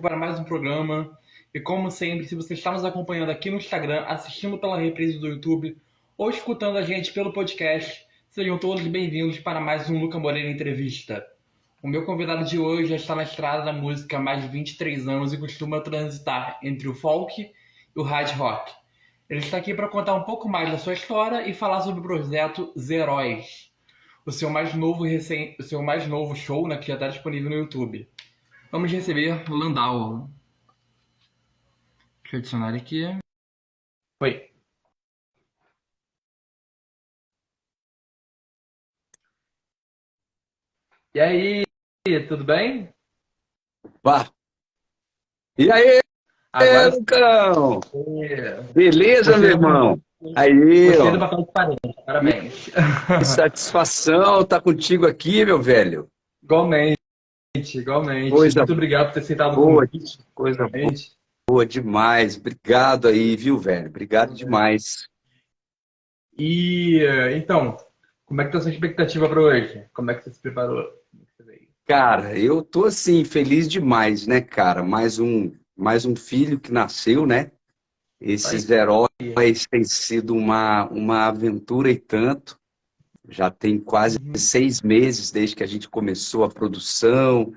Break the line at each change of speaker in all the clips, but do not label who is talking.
para mais um programa. E como sempre, se você está nos acompanhando aqui no Instagram, assistindo pela reprise do YouTube ou escutando a gente pelo podcast, sejam todos bem-vindos para mais um Luca Moreira Entrevista. O meu convidado de hoje já está na estrada da música há mais de 23 anos e costuma transitar entre o folk e o hard rock. Ele está aqui para contar um pouco mais da sua história e falar sobre o projeto Zeróis, o seu mais novo show, né, que já está disponível no YouTube. Vamos receber o Landau. Deixa eu adicionar aqui. Oi. E aí, tudo bem?
Vá. E aí,
Agora
Lucão?
sim.
Beleza, meu
Gostei
irmão? Aí,
gostei do
ó.
papel de parede. Parabéns.
Que satisfação estar contigo aqui, meu velho.
Igualmente, igualmente.
Coisa
Muito obrigado por ter aceitado o
boa,
convite.
coisa
Realmente.
boa demais. Obrigado aí, viu, velho? Obrigado demais.
E então, como é que tá a sua expectativa para hoje? Como é que você se preparou? Como é que você veio?
Cara, eu tô assim, feliz demais, né, cara? Mais um filho que nasceu, né?
Aí.
Esses heróis têm sido uma aventura e tanto. Já tem quase
Uhum.
6 meses desde que a gente começou a produção,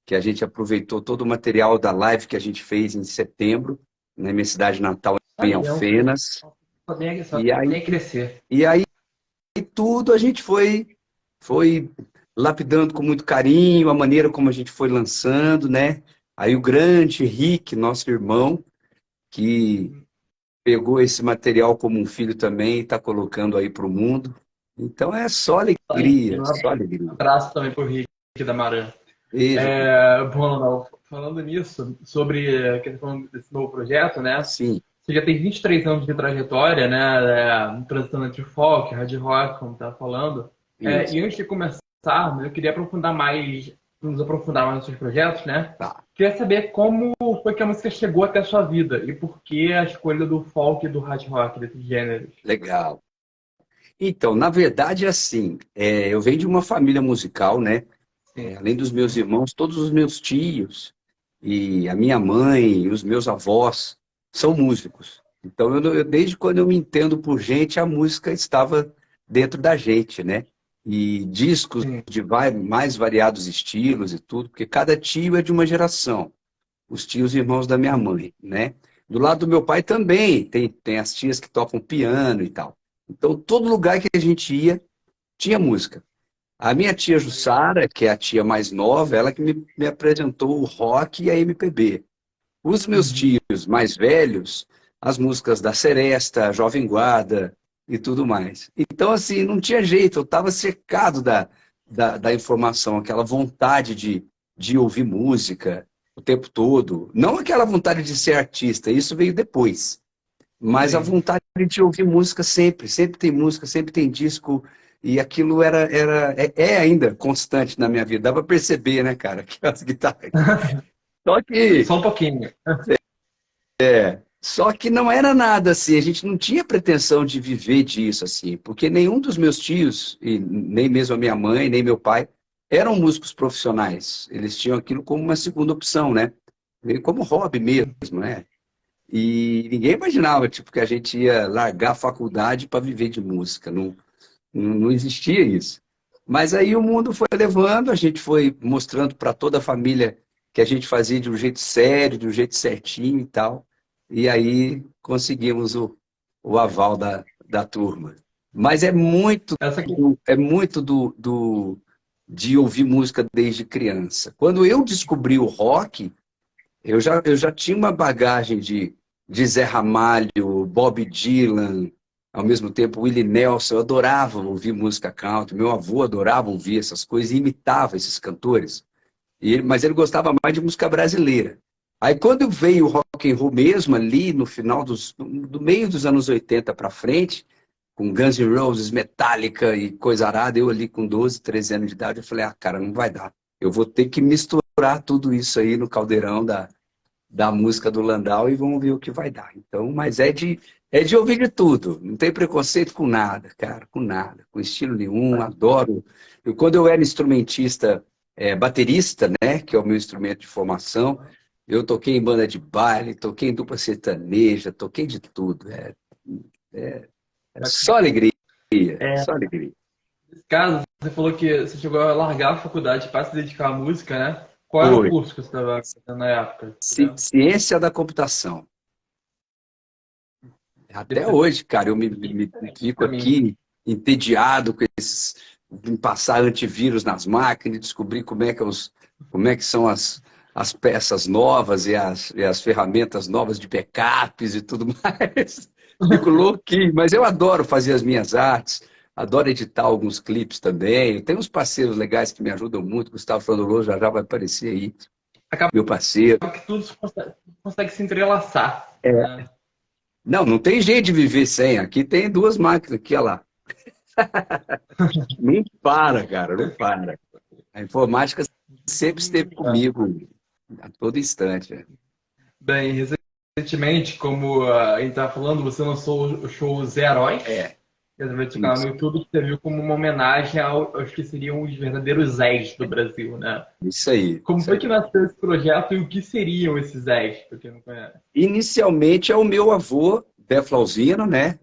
que a gente aproveitou todo o material da live que a gente fez em setembro, na minha cidade natal, em
Sabemos.
Alfenas.
Só
E aí,
tem que crescer.
e aí tudo a gente foi lapidando com muito carinho, a maneira como a gente foi lançando, né? Aí o grande Rick, nosso irmão, que
Uhum.
pegou esse material como um filho também e está colocando aí para o mundo. Então é só
Aí,
alegria,
um
só alegria.
abraço também pro Rick da Maran.
Beijo,
Bom, não, falando nisso, sobre a questão desse novo projeto, né?
sim.
Você já tem 23 anos de trajetória, né? Transitando entre folk, hard rock, como estava falando.
Isso.
E antes de começar, eu queria nos aprofundar mais nos seus projetos, né?
Tá,
Queria saber como foi que a música chegou até a sua vida e por que a escolha do folk e do hard rock, desses gêneros.
legal. Então, na verdade, é assim, eu venho de uma família musical, né?
Sim.
Além dos meus irmãos, todos os meus tios e a minha mãe e os meus avós são músicos. Então, desde quando eu me entendo por gente, a música estava dentro da gente, né? E discos
Sim.
de mais variados estilos e tudo, porque cada tio é de uma geração. Os tios e irmãos da minha
Uhum.
mãe, né? Do lado do meu pai também, tem as tias que tocam piano e tal. Então, todo lugar que a gente ia, tinha música. A minha tia
Legal.
Jussara, que é a tia mais nova, ela que me apresentou o rock e a MPB. Os meus
Uhum.
tios mais velhos, as músicas da Seresta, Jovem Guarda e tudo mais. Então, assim, não tinha jeito, eu estava cercado da informação, aquela vontade de ouvir música o tempo todo. Não aquela vontade de ser artista, isso veio depois. Mas a
Sim.
vontade de ouvir música sempre, sempre tem música, sempre tem disco, e aquilo é ainda constante na minha vida. Dá para perceber, né, cara, que as guitarras aqui. Só que,
Só um pouquinho.
só que não era nada assim, a gente não tinha pretensão de viver disso assim, porque nenhum dos meus tios, e nem mesmo a minha mãe, nem meu pai, eram músicos profissionais. Eles tinham aquilo como uma segunda opção, né? Meio como hobby mesmo, né? E ninguém imaginava, tipo, que a gente ia largar a faculdade para viver de música. Não, não existia isso. Mas aí o mundo foi levando, a gente foi mostrando para toda a família que a gente fazia de um jeito sério, de um jeito certinho e tal. E aí conseguimos o aval da turma. Mas
Essa aqui.
é muito de ouvir música desde criança. Quando eu descobri o rock, eu já tinha uma bagagem de Zé Ramalho, Bob Dylan, ao mesmo tempo Willie Nelson. Eu adorava ouvir música country. Meu avô adorava ouvir essas coisas e imitava esses cantores. Mas ele gostava mais de música brasileira. Aí quando veio o rock and roll mesmo, ali no final do meio dos anos 80 para frente, com Guns N' Roses, Metallica e coisa arada, eu ali com 12, 13 anos de idade, eu falei, ah, cara, não vai dar. Eu vou ter que misturar tudo isso aí no caldeirão da música do Landau e vamos ver o que vai dar. Então, mas é de ouvir de tudo. Não tem preconceito com nada, cara, com nada, com estilo nenhum. Adoro. Quando eu era instrumentista, baterista, né, que é o meu instrumento de formação, Eu toquei em banda de baile, toquei em dupla sertaneja, toquei de tudo. É, é só alegria,
É,
só alegria.
nesse caso, você falou que você chegou a largar a faculdade para se dedicar à música, né? Qual era o
Foi.
curso que você estava fazendo na época? Você lembra?
Ciência da computação.
Deve
Até
ter
hoje, cara, eu
sido bem
me
diferente
fico
para mim.
aqui entediado com esses, em passar antivírus nas máquinas, descobrir como é que são as peças novas e as ferramentas novas de backups e tudo mais. Fico louquinho, mas eu adoro fazer as minhas artes, adoro editar alguns clipes também. Tem uns parceiros legais que me ajudam muito. Gustavo Frodolô já já vai aparecer aí,
Acaba
meu parceiro.
que tudo consegue se entrelaçar,
É,
né?
não, não tem jeito de viver sem. Aqui tem duas máquinas, aqui, olha lá. Não para, cara, não para. A informática sempre esteve comigo a todo instante. Né?
Bem, recentemente, como a gente estava falando, você lançou o show Os Heróis,
É,
que é através do canal no
isso,
YouTube, que serviu como uma homenagem aos que seriam os verdadeiros Zés do Brasil, né?
isso aí,
Como
isso
foi que
aí.
nasceu esse projeto e o que seriam esses Zés, para quem não conhece?
Inicialmente é o meu avô, Dé Flauzino, né?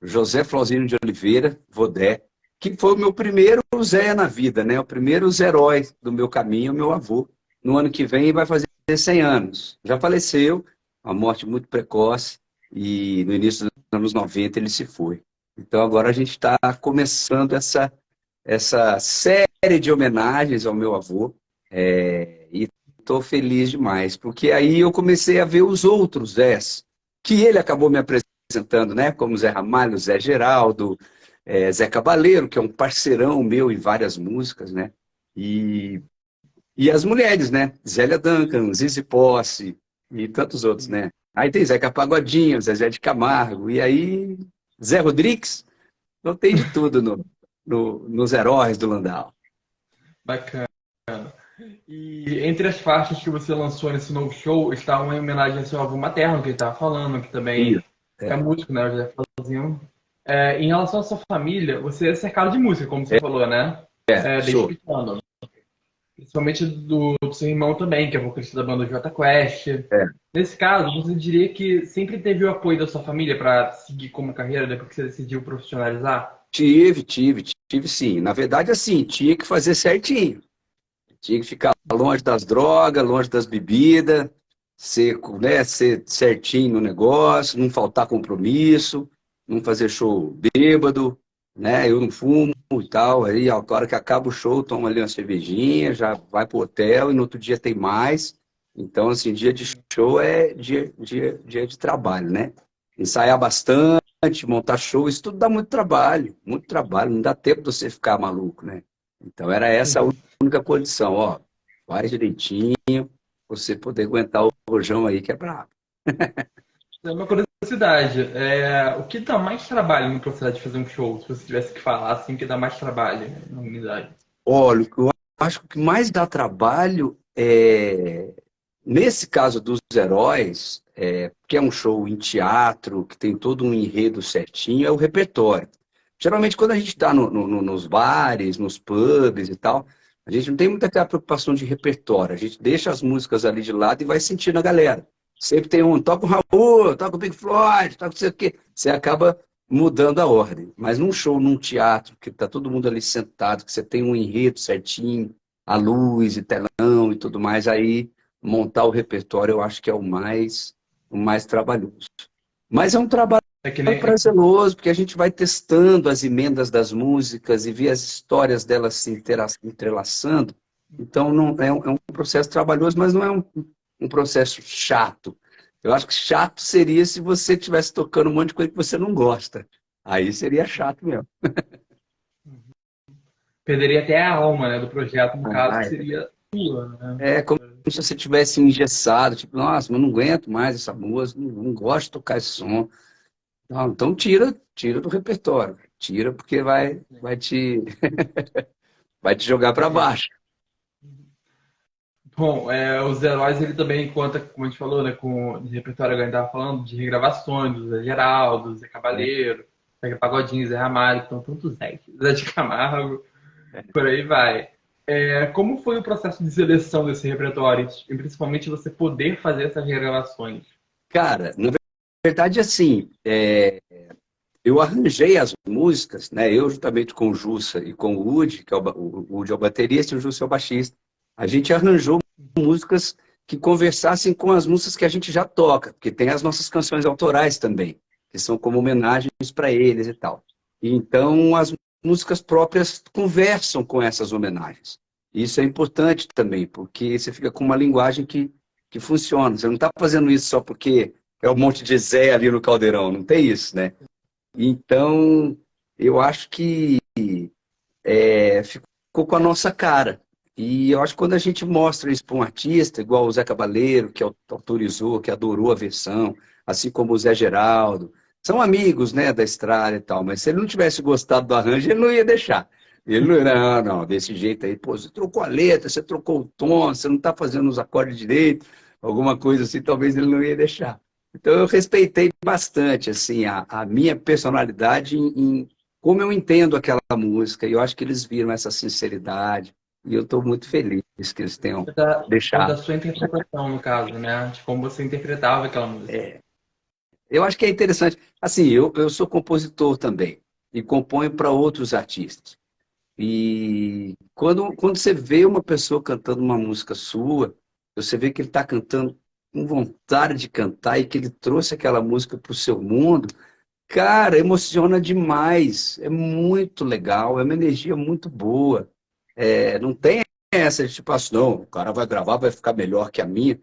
José Flauzino de Oliveira, Vodé, que foi o meu primeiro Zé na vida, né? O primeiro herói do meu caminho, meu avô. No ano que vem vai fazer 100 anos. Já faleceu, uma morte muito precoce, e no início dos anos 90 ele se foi. Então agora a gente está começando essa série de homenagens ao meu avô, e estou feliz demais, porque aí eu comecei a ver os outros Zés, que ele acabou me apresentando, né? Como Zé Ramalho, Zé Geraldo, Zé Cabaleiro, que é um parceirão meu em várias músicas, né? E, e as mulheres, né? Zélia Duncan, Zizi Posse e tantos outros, né? Aí tem Zeca Pagodinho, Zezé de Camargo, e aí Zé Rodrigues, então tem de tudo nos heróis do Landau.
Bacana. E entre as faixas que você lançou nesse novo show está uma homenagem ao seu avô materno, que ele estava falando, que também
Isso,
é
é,
músico, né? O José Flauzino. Em relação à sua família, você é cercado de música, como você falou, né? Desde
sou.
pequeno. Principalmente do seu irmão também, que é vocalista da banda Jota Quest.
É.
Nesse caso, você diria que sempre teve o apoio da sua família para seguir como carreira depois que você decidiu profissionalizar?
Tive sim. Na verdade, assim, tinha que fazer certinho. Tinha que ficar longe das drogas, longe das bebidas, ser, né, ser certinho no negócio, não faltar compromisso, não fazer show bêbado, né? Eu não fumo e tal. Aí, a hora que acaba o show, toma ali uma cervejinha, já vai pro hotel e no outro dia tem mais. Então, assim, dia de show é dia de trabalho, né? Ensaiar bastante, montar show, isso tudo dá muito trabalho, não dá tempo de você ficar maluco, né? Então, era essa a única condição, ó, faz direitinho, você poder aguentar o rojão aí que é brabo.
É uma curiosidade. O que dá mais trabalho no processo de fazer um show? Se você tivesse que falar assim, o que dá mais trabalho na unidade?
Olha, eu acho que o que mais dá trabalho nesse caso dos heróis, que é um show em teatro, que tem todo um enredo certinho, é o repertório. Geralmente, quando a gente está nos bares, nos pubs e tal, a gente não tem muita aquela preocupação de repertório. A gente deixa as músicas ali de lado e vai sentindo a galera. Sempre tem um, toca o Raul, toca o Pink Floyd, toca não sei o quê. Você acaba mudando a ordem. Mas num show, num teatro, que está todo mundo ali sentado, que você tem um enredo certinho, a luz e telão e tudo mais, aí montar o repertório eu acho que é o mais trabalhoso. Mas é um trabalho
É que nem.
prazeroso, porque a gente vai testando as emendas das músicas e vê as histórias delas se entrelaçando. Então, não, é um processo trabalhoso, mas não é um processo chato. Eu acho que chato seria se você estivesse tocando um monte de coisa que você não gosta. Aí seria chato mesmo.
Perderia até a alma, né, do projeto, no caso,
Ah,
que seria sua, né?
é como se você tivesse engessado, tipo, nossa, mas não aguento mais essa música, não gosto de tocar esse som. Não, então tira do repertório. Tira porque vai te jogar para
É.
baixo.
Bom, os heróis ele também conta, como a gente falou, né, com o repertório que a gente estava falando, de regravações do Zé Geraldo, Zé
Né?
Cabaleiro, Zé Pagodinho, Zé Ramalho, então tantos Zé, Zé de Camargo,
É.
por aí vai. Como foi o processo de seleção desse repertório? E principalmente você poder fazer essas regravações?
Cara, na verdade, assim, eu arranjei as músicas, né? Eu juntamente com o Jussa e com o Woody, que é o Woody é o baterista e o Jussa é o baixista. A gente arranjou músicas que conversassem com as músicas que a gente já toca, porque tem as nossas canções autorais também, que são como homenagens para eles e tal. E então as músicas próprias conversam com essas homenagens. Isso é importante também, porque você fica com uma linguagem que funciona. Você não está fazendo isso só porque é um monte de Zé ali no caldeirão, não tem isso, né? Então, eu acho que ficou com a nossa cara. E eu acho que quando a gente mostra isso para um artista, igual o Zé Cabaleiro, que autorizou, que adorou a versão, assim como o Zé Geraldo, são amigos, né, da estrada e tal, mas se ele não tivesse gostado do arranjo, ele não ia deixar. Ele não ia, não, desse jeito aí, pô, você trocou a letra, você trocou o tom, você não está fazendo os acordes direito, alguma coisa assim, talvez ele não ia deixar. Então eu respeitei bastante, assim, a minha personalidade em como eu entendo aquela música, e eu acho que eles viram essa sinceridade, e eu estou muito feliz que eles tenham
Da
deixado.
sua interpretação, no caso, né? De como você interpretava aquela música.
Eu acho que é interessante. Assim, eu sou compositor também, e componho para outros artistas. E quando você vê uma pessoa cantando uma música sua, você vê que ele está cantando com vontade de cantar e que ele trouxe aquela música para o seu mundo, cara, emociona demais. É muito legal, é uma energia muito boa. Não tem essa de tipo assim, não, o cara vai gravar, vai ficar melhor que a minha.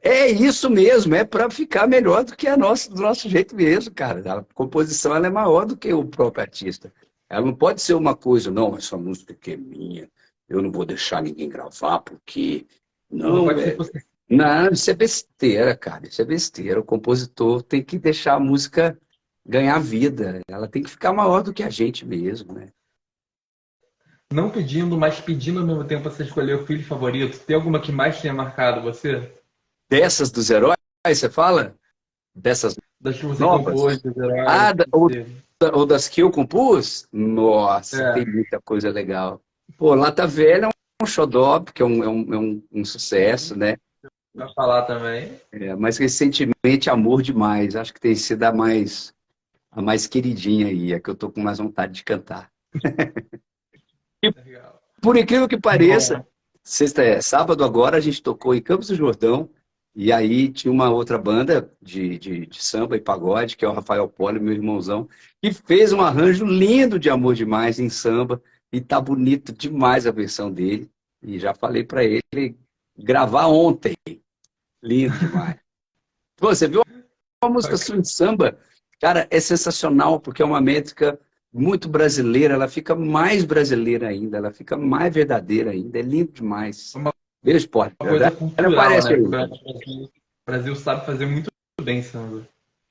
É isso mesmo, é para ficar melhor do que do nosso jeito mesmo, cara. A composição ela é maior do que o próprio artista. Ela não pode ser uma coisa, não, essa música aqui é minha, eu não vou deixar ninguém gravar, porque.
Não
Não,
pode ser possível.
não, isso é besteira, cara. Isso é besteira. O compositor tem que deixar a música ganhar vida. Ela tem que ficar maior do que a gente mesmo, né?
Não pedindo, mas pedindo ao mesmo tempo você escolher o filho favorito. Tem alguma que mais tenha marcado você?
Dessas dos heróis, você fala? Dessas
Das que você compôs,
novas?
dos heróis
Ah,
que teve.
ou das que eu compus? Nossa, tem
É,
muita coisa legal. Pô, Lata Velha é um xodó, porque é um sucesso, né?
pra falar também.
Mas recentemente, Amor Demais. Acho que tem sido a mais queridinha aí, a que eu tô com mais vontade de cantar. E
Legal.
por incrível que pareça,
Bom,
sábado agora a gente tocou em Campos do Jordão, e aí tinha uma outra banda de samba e pagode, que é o Rafael Poli, meu irmãozão, que fez um arranjo lindo de Amor Demais em samba, e tá bonito demais a versão dele. E já falei para ele gravar ontem. Lindo demais. Pô, você viu uma música sua em samba? Cara, é sensacional, porque é uma métrica muito brasileira, ela fica mais brasileira ainda, ela fica mais verdadeira ainda, é lindo demais.
uma
Beijo, Porta.
coisa
Ela
cultural,
aparece
né? Que
aí.
O Brasil sabe fazer muito bem samba.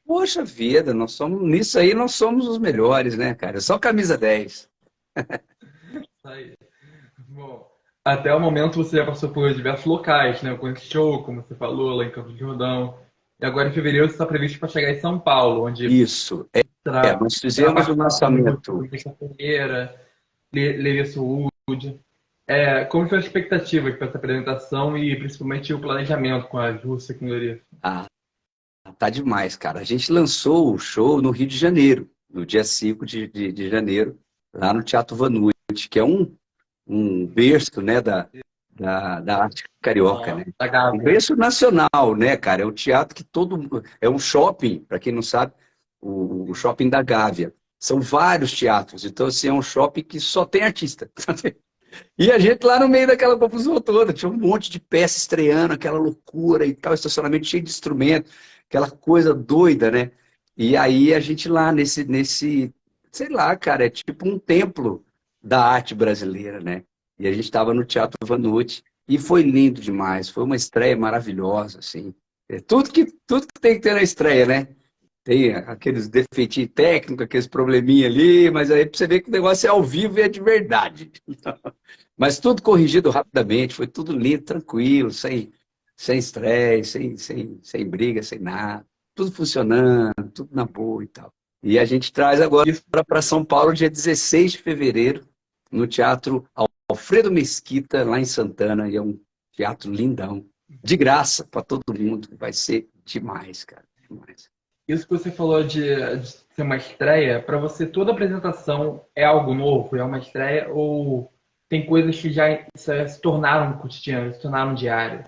Poxa vida, nisso aí nós somos os melhores, né, cara? Só camisa 10.
Isso aí. Bom, até o momento você já passou por diversos locais, né? Com esse show, como você falou, lá em Campos de Jordão. E agora em fevereiro você está previsto para chegar em São Paulo, onde
Isso. Nós
terá
fizemos o
participação de
lançamento.
Rússia Ferreira, Levi Wood. Como foi a expectativa para essa apresentação e principalmente o planejamento com a Rússia com o Levi?
Ah, tá demais, cara. A gente lançou o show no Rio de Janeiro, no dia 5 de janeiro, lá no Teatro Vanucci, que é um berço, né, da arte carioca, né?
Da
Um
Gávea.
berço nacional, né, cara? É um teatro que é um shopping, para quem não sabe, o shopping da Gávea. São vários teatros, então assim, é um shopping que só tem artista. E a gente lá no meio daquela confusão toda, tinha um monte de peça estreando, aquela loucura e tal, estacionamento cheio de instrumento, aquela coisa doida, né? E aí a gente lá nesse, sei lá, cara, é tipo um templo da arte brasileira, né? E a gente estava no Teatro Vanucci e foi lindo demais, foi uma estreia maravilhosa, assim. Tudo que tem que ter na estreia, né? Tem aqueles defeitinhos técnicos, aqueles probleminha ali, mas aí pra você ver que o negócio é ao vivo e é de verdade. Mas tudo corrigido rapidamente, foi tudo lindo, tranquilo, sem estresse, sem briga, sem nada. Tudo funcionando, tudo na boa e tal. E a gente traz agora
Isso
para São Paulo, dia 16 de fevereiro, no Teatro Alfredo Mesquita, lá em Santana, e é um teatro lindão. De graça para todo mundo. Vai ser demais, cara. Demais.
Isso que você falou de ser uma estreia, para você toda apresentação é algo novo? É uma estreia ou tem coisas que já se tornaram cotidianas, se tornaram diárias?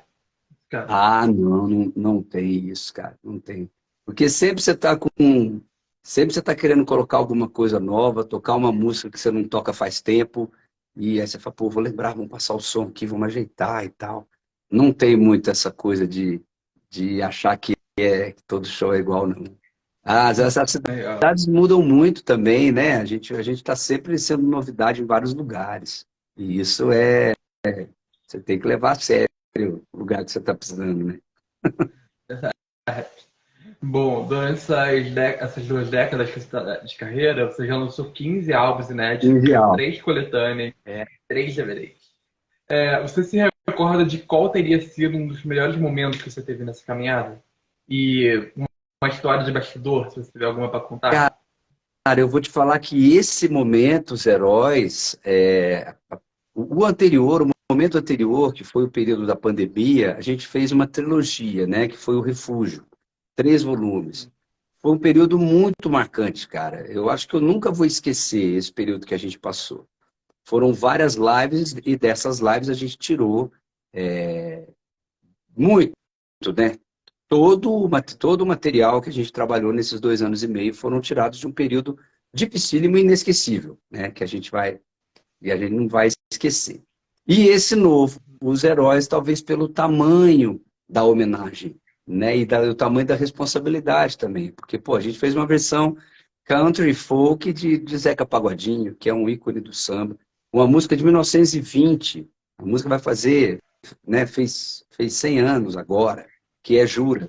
Cara,
Ah, não tem isso, cara. Não tem. Porque sempre você tá querendo colocar alguma coisa nova, tocar uma música que você não toca faz tempo, e aí você fala, pô, vou lembrar, vamos passar o som aqui, vamos ajeitar e tal. Não tem muito essa coisa de achar que todo show é igual, não. Ah, as
legal.
cidades mudam muito também, né? A gente está sempre sendo novidade em vários lugares. E isso você tem que levar a sério o lugar que você está precisando, né?
Bom, durante essas 2 décadas de carreira, você já lançou 15 álbuns inéditos,
Mundial.
3 coletâneas,
É.
3 DVDs. Você se recorda de qual teria sido um dos melhores momentos que você teve nessa caminhada? E uma história de bastidor, se você tiver alguma para contar?
Cara, eu vou te falar que esse momento, os heróis, o momento anterior, que foi o período da pandemia, a gente fez uma trilogia, né? Que foi o Refúgio, 3 volumes. Foi um período muito marcante, cara. Eu acho que eu nunca vou esquecer esse período que a gente passou. Foram várias lives e dessas lives a gente tirou muito, né? Todo o material que a gente trabalhou nesses 2 anos e meio foram tirados de um período dificílimo e inesquecível, né? E a gente não vai esquecer. E esse novo, Os Heróis, talvez pelo tamanho da homenagem, né? E o tamanho da responsabilidade também. Porque, pô, a gente fez uma versão country folk de Zeca Pagodinho, que é um ícone do samba. Uma música de 1920. A música vai fazer, né? Fez 100 anos agora, que é Jura,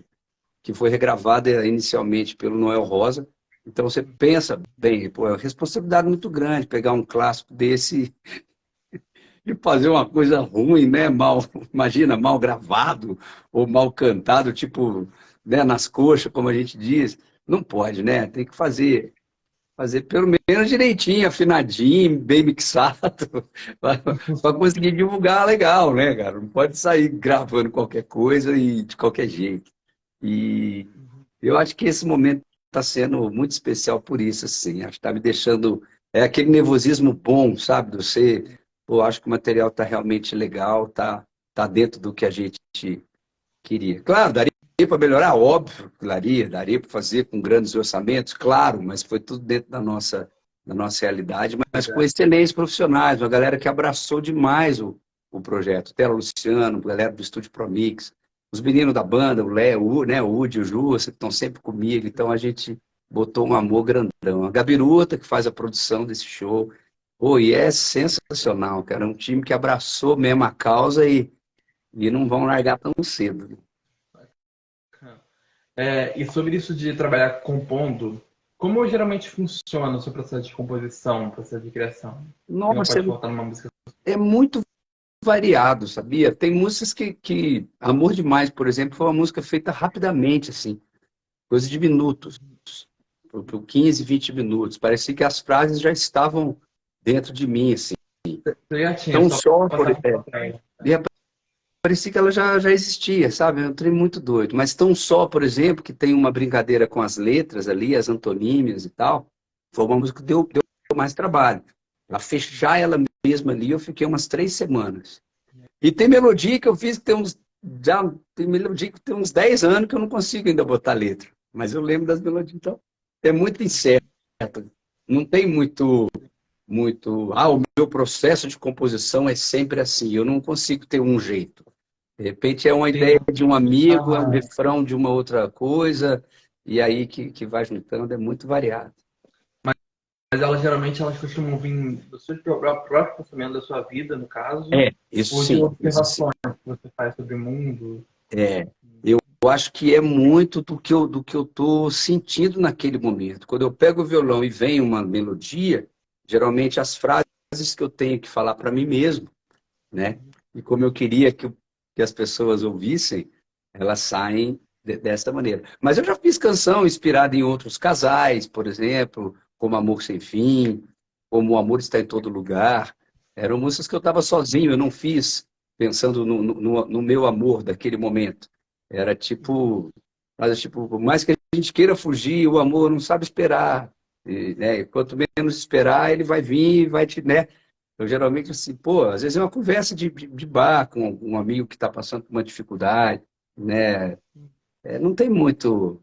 que foi regravada inicialmente pelo Noel Rosa. Então você pensa bem, pô, é uma responsabilidade muito grande pegar um clássico desse e fazer uma coisa ruim, né? Imagina, mal gravado ou mal cantado, tipo, né, nas coxas, como a gente diz. Não pode, né? Tem que fazer pelo menos direitinho, afinadinho, bem mixado, para conseguir divulgar legal, né, cara? Não pode sair gravando qualquer coisa e de qualquer jeito. E eu acho que esse momento está sendo muito especial por isso, assim. Acho que está me deixando. É aquele nervosismo bom, sabe? De você. Pô, acho que o material está realmente legal, tá dentro do que a gente queria. Claro, daria para melhorar, óbvio que daria para fazer com grandes orçamentos, claro, mas foi tudo dentro da nossa realidade, mas com excelentes profissionais, uma galera que abraçou demais o projeto. Tela Luciano, galera do Estúdio Promix, os meninos da banda, o Léo, né, o Udi, o Ju, que estão sempre comigo, então a gente botou um amor grandão. A Gabiruta, que faz a produção desse show, pô, e é sensacional, cara, é um time que abraçou mesmo a causa e não vão largar tão cedo, né?
E sobre isso de trabalhar compondo, como geralmente funciona o seu processo de composição, processo de criação? Você não
Nossa,
pode voltar numa música.
é muito variado, sabia? Tem músicas que Amor Demais, por exemplo, foi uma música feita rapidamente, assim, coisa de minutos, por 15, 20 minutos. Parecia que as frases já estavam dentro de mim, assim.
Você já tinha,
Então,
só
só, por
passar por
exemplo,
papel.
parecia que ela já existia, sabe? É um trem muito doido. Mas Tão Só, por exemplo, que tem uma brincadeira com as letras ali, as antonímias e tal, foi uma música que deu mais trabalho. Para fechar ela mesma ali, eu fiquei umas 3 semanas. E tem melodia que eu fiz que tem melodia que tem uns 10 anos que eu não consigo ainda botar letra. Mas eu lembro das melodias. Então, é muito incerto. Não tem muito. Ah, o meu processo de composição é sempre assim. Eu não consigo ter um jeito. De repente é uma ideia
Tem.
de um amigo, é um
Aham.
refrão de uma outra coisa, e aí que vai juntando, é muito variado.
Mas elas costumam vir do seu próprio pensamento da sua vida, no caso,
Isso
ou de
sim, isso sim.
observações que você faz sobre o mundo.
É, eu acho que é muito do que eu estou sentindo naquele momento. Quando eu pego o violão e vem uma melodia, geralmente as frases que eu tenho que falar para mim mesmo, né? E como eu queria que as pessoas ouvissem, elas saem dessa maneira. Mas eu já fiz canção inspirada em outros casais, por exemplo, como Amor Sem Fim, como O Amor Está em Todo Lugar. Eram músicas que eu estava sozinho, eu não fiz pensando no meu amor daquele momento. Era tipo, mas tipo, por mais que a gente queira fugir, o amor não sabe esperar. E, né, quanto menos esperar, ele vai vir e vai te, né? Eu geralmente assim, pô, às vezes é uma conversa de bar com um amigo que está passando por uma dificuldade, né? Não tem muito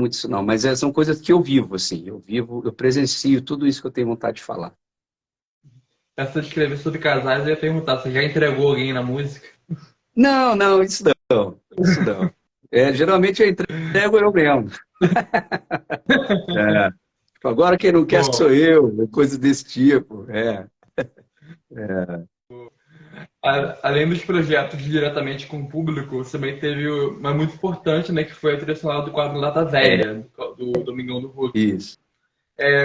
isso não, mas são coisas que eu vivo, assim, eu presencio tudo isso que eu tenho vontade de falar.
Essa de escrever sobre casais, eu ia perguntar, você já entregou alguém na música?
Não, não, isso não, isso não. Geralmente eu entrego eu mesmo. É, tipo, agora quem não quer
Bom,
sou eu, coisa desse tipo.
além dos projetos diretamente com o público, você também teve uma muito importante, né, que foi a trilha sonora do quadro Lata
É,
Velha, do Domingão do Hulk.
isso.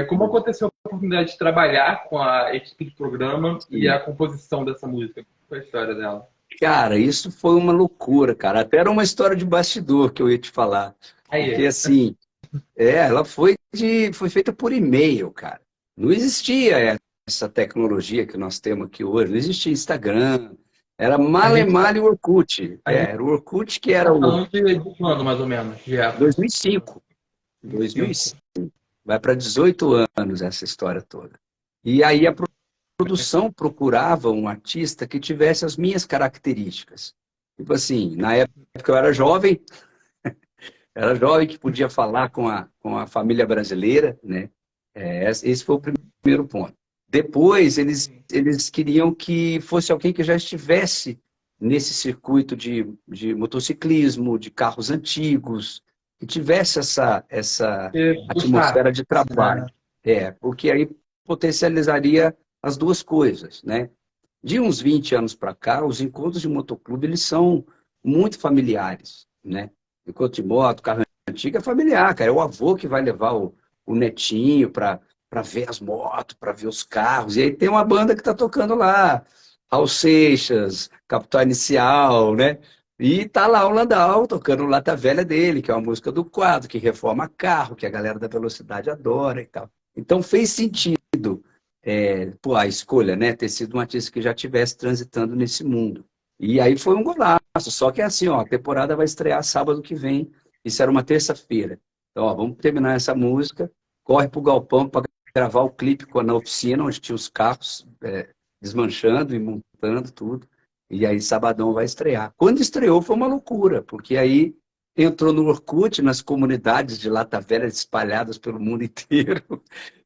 Como aconteceu a oportunidade de trabalhar com a equipe de programa e a composição dessa música? Qual foi a história dela?
Cara, isso foi uma loucura, cara. Até era uma história de bastidor que eu ia te falar. Porque
Aí,
assim, ela foi feita por e-mail, cara. Não existia essa tecnologia que nós temos aqui hoje, não existia Instagram. Era
a gente
male o Orkut.
a gente
Era o Orkut que era
tá
o
falando de quando, mais ou menos, de época?
2005.
25.
2005. Vai para 18 anos essa história toda. E aí a produção procurava um artista que tivesse as minhas características. Tipo assim, na época eu era jovem que podia falar com a família brasileira, né? Esse foi o primeiro ponto. Depois, eles queriam que fosse alguém que já estivesse nesse circuito de motociclismo, de carros antigos, que tivesse essa
Gostar,
atmosfera de trabalho.
né?
Porque aí potencializaria as duas coisas, né? De uns 20 anos para cá, os encontros de motoclube eles são muito familiares, né? Encontro de moto, carro antigo é familiar, cara. É o avô que vai levar o netinho para ver as motos, para ver os carros. E aí tem uma banda que está tocando lá, Raul Seixas, Capital Inicial, né? E tá lá o Landau tocando Lata Velha dele, que é uma música do quadro, que reforma carro, que a galera da velocidade adora e tal. Então fez sentido pô, a escolha, né? Ter sido um artista que já estivesse transitando nesse mundo. E aí foi um golaço. Só que é assim, ó, a temporada vai estrear sábado que vem. Isso era uma terça-feira. Então, ó, vamos terminar essa música, corre pro galpão para gravar o clipe na oficina, onde tinha os carros desmanchando e montando tudo. E aí, sabadão vai estrear. Quando estreou, foi uma loucura, porque aí entrou no Orkut, nas comunidades de Lata Velha espalhadas pelo mundo inteiro.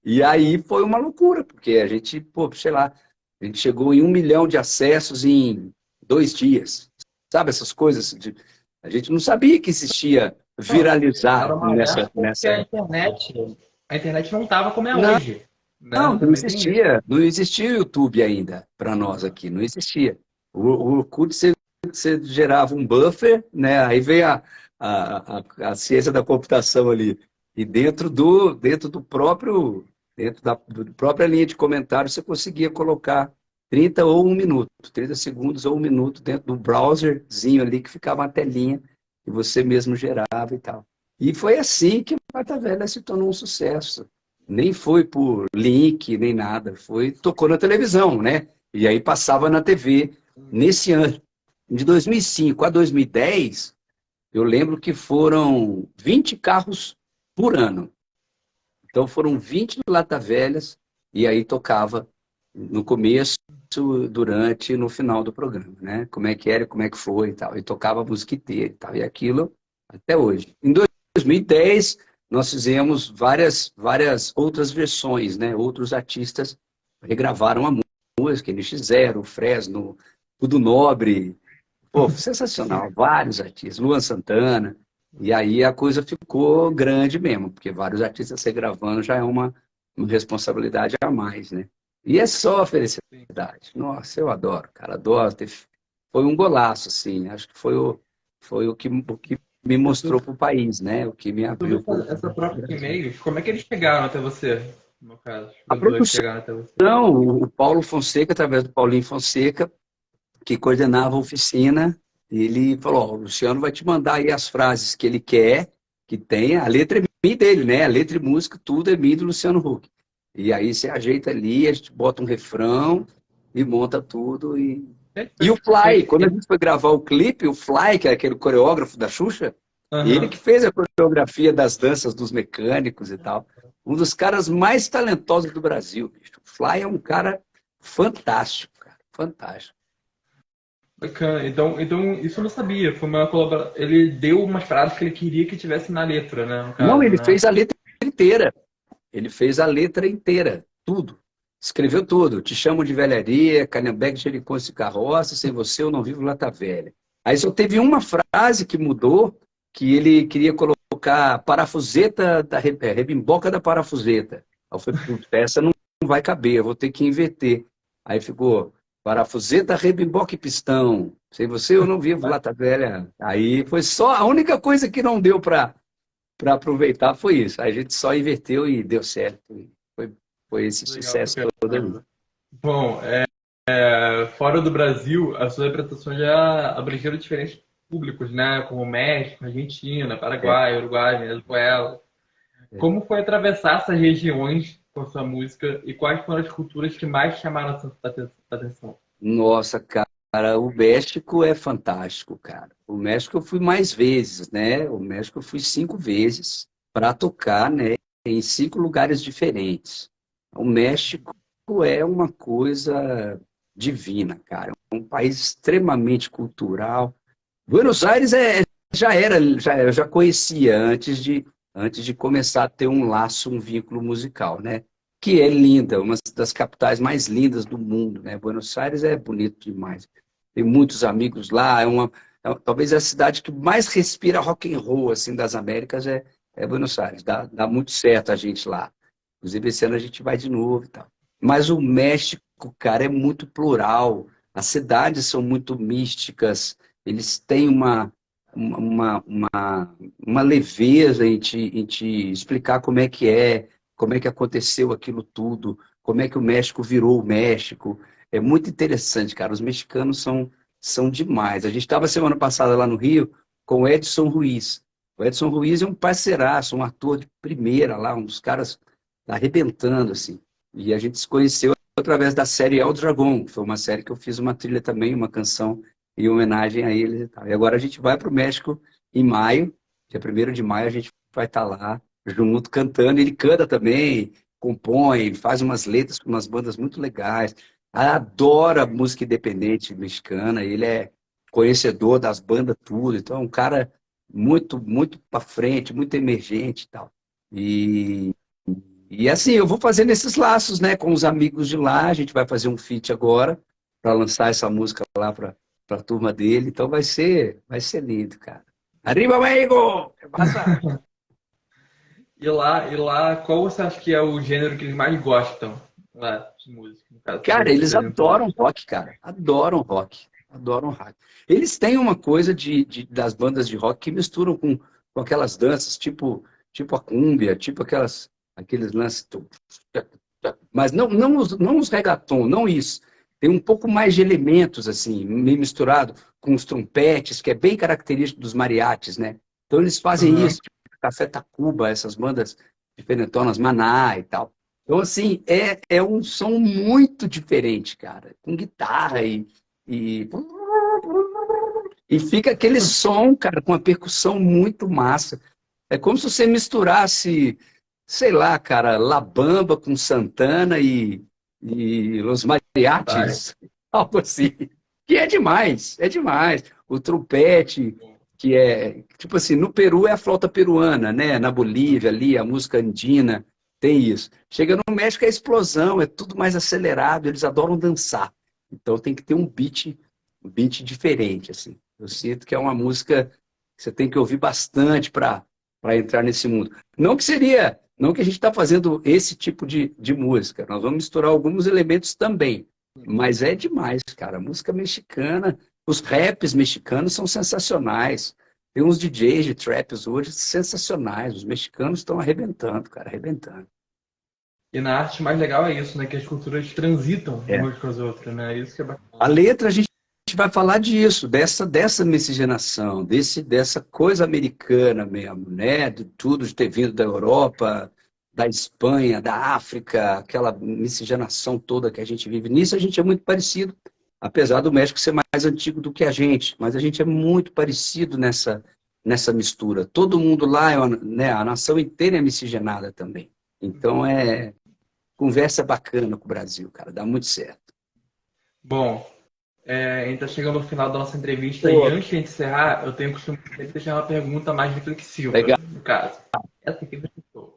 E aí foi uma loucura, porque a gente, pô, sei lá, a gente chegou em 1 milhão de acessos em 2 dias. Sabe essas coisas? A gente não sabia que existia
Não, era
viralizar
uma época que
nessa época.
a internet não estava como é
Não,
hoje, né?
não
Também tem isso.
existia. Não existia o YouTube ainda para nós aqui, não existia. O Orkut, você gerava um buffer, né? Aí veio a ciência da computação ali. E dentro da própria linha de comentário, você conseguia colocar 30 ou 1 minuto, 30 segundos ou 1 minuto dentro do browserzinho ali que ficava uma telinha que você mesmo gerava e tal. E foi assim que Mata Velha se tornou um sucesso. Nem foi por link, nem nada. Tocou na televisão, né? E aí passava na TV. Nesse ano, de 2005 a 2010, eu lembro que foram 20 carros por ano. Então foram 20 lata velhas e aí tocava no começo, durante e no final do programa, né? Como é que era, como é que foi e tal. E tocava a música inteira e tal. E aquilo até hoje. Em 2010, nós fizemos várias outras versões, né? Outros artistas regravaram a música, NX Zero, Fresno, Tudo Nobre. Pô, sensacional. Vários artistas. Luan Santana. E aí a coisa ficou grande mesmo, porque vários artistas regravando já é uma responsabilidade a mais, né? E é só felicidade. Nossa, eu adoro, cara, adoro. Foi um golaço, assim. Acho que foi o que me mostrou para o país, né? O que me
Sobre
abriu para o
essa própria
Brasil.
e-mails, como é que eles chegaram até você, no caso? Os
A
produtores
produção,
chegaram até você.
o Paulo Fonseca, através do Paulinho Fonseca, que coordenava a oficina, ele falou: ó, o Luciano vai te mandar aí as frases que ele quer que tenha. A letra é minha dele, né? A letra e música, tudo é minha do Luciano Huck. E aí você ajeita ali, a gente bota um refrão e monta tudo. E o
Perfeito.
Fly, quando a gente foi gravar o clipe, o Fly, que é aquele coreógrafo da Xuxa, ele que
Aham.
fez a coreografia das danças dos mecânicos e tal. Um dos caras mais talentosos do Brasil, bicho. O Fly é um cara fantástico, cara. Fantástico.
Bacana. Então, isso eu não sabia. Foi uma colaboração. Ele deu umas frases que ele queria que tivesse na letra, né? No
Não,
caso,
ele
né?
fez a letra inteira. Ele fez a letra inteira, tudo. Escreveu tudo. Te chamo de velharia, Calhambeque, Jericonça e Carroça, sem você eu não vivo Lata Velha. Aí só teve uma frase que mudou, que ele queria colocar parafuseta rebimboca da parafuseta. Aí eu falei, putz, essa não vai caber, eu vou ter que inverter. Aí ficou parafuseta, rebimboca e pistão. Sem você eu não vivo Lata Velha. Aí foi só a única coisa que não deu para aproveitar foi isso. A gente só inverteu e deu certo. Foi esse
Legal pra
sucesso todo aí.
caramba. Bom, fora do Brasil, as suas apresentações já abrangeram diferentes públicos, né? Como México, Argentina,
É,
Paraguai, Uruguai, Venezuela.
é.
Como foi atravessar essas regiões com a sua música e quais foram as culturas que mais chamaram a sua atenção?
Nossa, cara, o México é fantástico, cara. O México eu fui mais vezes, né? O México eu fui 5 vezes para tocar, né? Em 5 lugares diferentes. O México é uma coisa divina, cara. É um país extremamente cultural. Buenos Aires eu já conhecia antes de começar a ter um laço, um vínculo musical, né? Que é linda, uma das capitais mais lindas do mundo, né? Buenos Aires é bonito demais. Tem muitos amigos lá, talvez a cidade que mais respira rock and roll assim das Américas é Buenos Aires. Dá muito certo a gente lá. Inclusive esse ano a gente vai de novo e tal. Mas o México, cara, é muito plural. As cidades são muito místicas. Eles têm uma leveza em te explicar como é que aconteceu aquilo tudo, como é que o México virou o México. É muito interessante, cara. Os mexicanos são demais. A gente estava semana passada lá no Rio com o Edson Ruiz. O Edson Ruiz é um parceiraço, um ator de primeira lá, um dos caras tá arrebentando, assim. E a gente se conheceu através da série El Dragão, que foi uma série que eu fiz uma trilha também, uma canção em homenagem a eles e tal. E agora a gente vai para o México em maio, dia 1º de maio, a gente vai estar lá junto cantando. Ele canta também, compõe, faz umas letras com umas bandas muito legais. Adora música independente mexicana, ele é conhecedor das bandas tudo, então é um cara muito, muito para frente, muito emergente e tal. E, e assim, eu vou fazendo esses laços, né, com os amigos de lá, a gente vai fazer um feat agora para lançar essa música lá para a turma dele, então vai ser lindo, cara. Arriba, México! Que passa?
E lá, qual você acha que é o gênero que eles mais gostam lá de música? No caso, que
Cara,
você
eles
apresentou
adoram
eles.
rock, cara. Adoram rock. Adoram rock. Eles têm uma coisa das bandas de rock que misturam com aquelas danças, tipo a cúmbia, tipo aqueles lances. Mas não os reggaeton, não isso. Tem um pouco mais de elementos, assim, meio misturado com os trompetes, que é bem característico dos mariachis, né? Então eles fazem
Aham.
isso, tipo Café Tacuba, essas bandas diferentonas, Maná e tal. Então, assim, é um som muito diferente, cara, com guitarra e, e fica aquele som, cara, com uma percussão muito massa. É como se você misturasse, sei lá, cara, La Bamba com Santana e Los
Vai.
Mariachis, algo assim. Que é demais, é demais. O trompete, que é, tipo assim, no Peru é a flauta peruana, né? Na Bolívia ali, a música andina, tem isso. Chega no México é explosão, é tudo mais acelerado, eles adoram dançar. Então tem que ter um beat diferente, assim. Eu sinto que é uma música que você tem que ouvir bastante para entrar nesse mundo. Não que a gente está fazendo esse tipo de música, nós vamos misturar alguns elementos também, mas é demais, cara. A música mexicana, os raps mexicanos são sensacionais. Tem uns DJs de traps hoje sensacionais. Os mexicanos estão arrebentando, cara, arrebentando.
E na arte mais legal é isso, né? Que as culturas transitam
É.
umas com as outras, né? Isso que é
A
bacana.
letra a gente vai falar disso, dessa miscigenação, dessa coisa americana mesmo, né? De tudo de ter vindo da Europa, da Espanha, da África, aquela miscigenação toda que a gente vive. Nisso a gente é muito parecido, apesar do México ser mais antigo do que a gente, mas a gente é muito parecido nessa mistura. Todo mundo lá, né, a nação inteira é miscigenada também. Então conversa bacana com o Brasil, cara, dá muito certo.
Bom, a gente está chegando ao final da nossa entrevista e
Pô,
antes de encerrar, eu tenho o costume de deixar uma pergunta mais reflexiva,
legal.
no caso. Essa aqui você citou.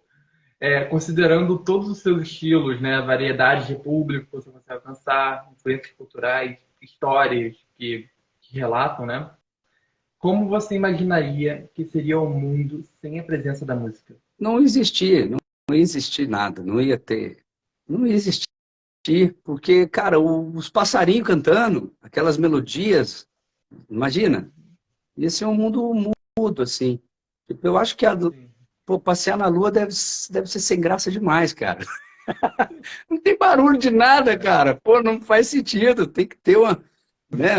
Considerando todos os seus estilos, né, variedade de público que você consegue alcançar, influências culturais, histórias que relatam, né? Como você imaginaria que seria o mundo sem a presença da música?
Não existia, não ia existir nada, não ia ter, não ia existir, porque, cara, os passarinhos cantando, aquelas melodias, imagina, ia ser um mundo mudo, assim. Tipo, eu acho que
Sim.
pô, passear na Lua deve ser sem graça demais, cara. Não tem barulho de nada, cara. Pô, não faz sentido. Tem que ter né,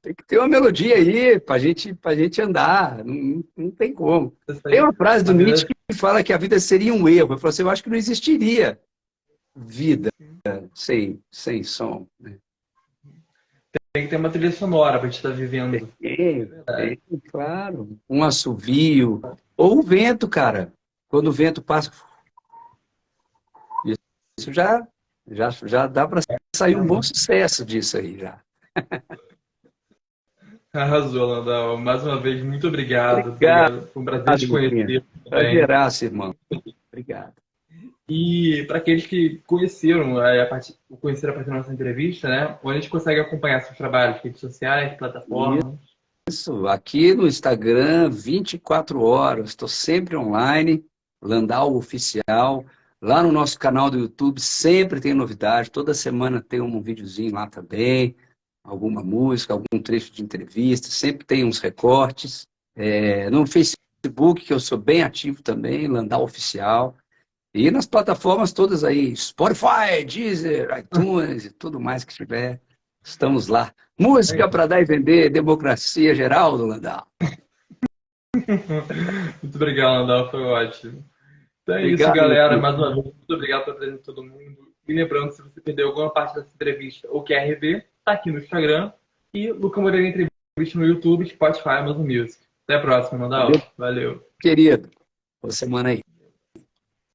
tem que ter uma melodia aí pra gente andar. Não tem como.
Isso
Tem
aí,
uma frase
a
do Nietzsche
vida
que fala que a vida seria um erro. Eu falo assim, eu acho que não existiria vida sem som, né?
tem que ter uma trilha sonora para a gente estar vivendo. É verdade.
Tem, claro. Um assovio. Ou o vento, cara. Quando o vento passa, isso já dá para sair um bom sucesso disso aí já.
Arrasou, Landau. Mais uma vez, muito obrigado.
Obrigado,
Obrigado. Foi um prazer te
Luquinha.
conhecer também.
Prazeraço, irmão. Obrigado.
E para aqueles que conheceram conheceram a partir da nossa entrevista, né? Onde a gente consegue acompanhar seus trabalhos, redes sociais, plataformas.
Isso, aqui no Instagram, 24 horas, estou sempre online, Landau Oficial. Lá no nosso canal do YouTube sempre tem novidade, toda semana tem um videozinho lá também, alguma música, algum trecho de entrevista, sempre tem uns recortes. No Facebook, que eu sou bem ativo também, Landau Oficial. E nas plataformas todas aí, Spotify, Deezer, iTunes e tudo mais que tiver, estamos lá. Música para dar e vender, democracia geral do Landau.
Muito obrigado, Landau. Foi ótimo. Então é isso,
Obrigado,
galera.
Luquinha.
Mais uma vez, muito obrigado pela presença de todo mundo. E lembrando, se você perdeu alguma parte dessa entrevista ou quer rever, tá aqui no Instagram. E Luca Moreira Entrevista no YouTube, Spotify, Amazon Music. Até a próxima, Landau. Valeu.
Querido, boa semana aí.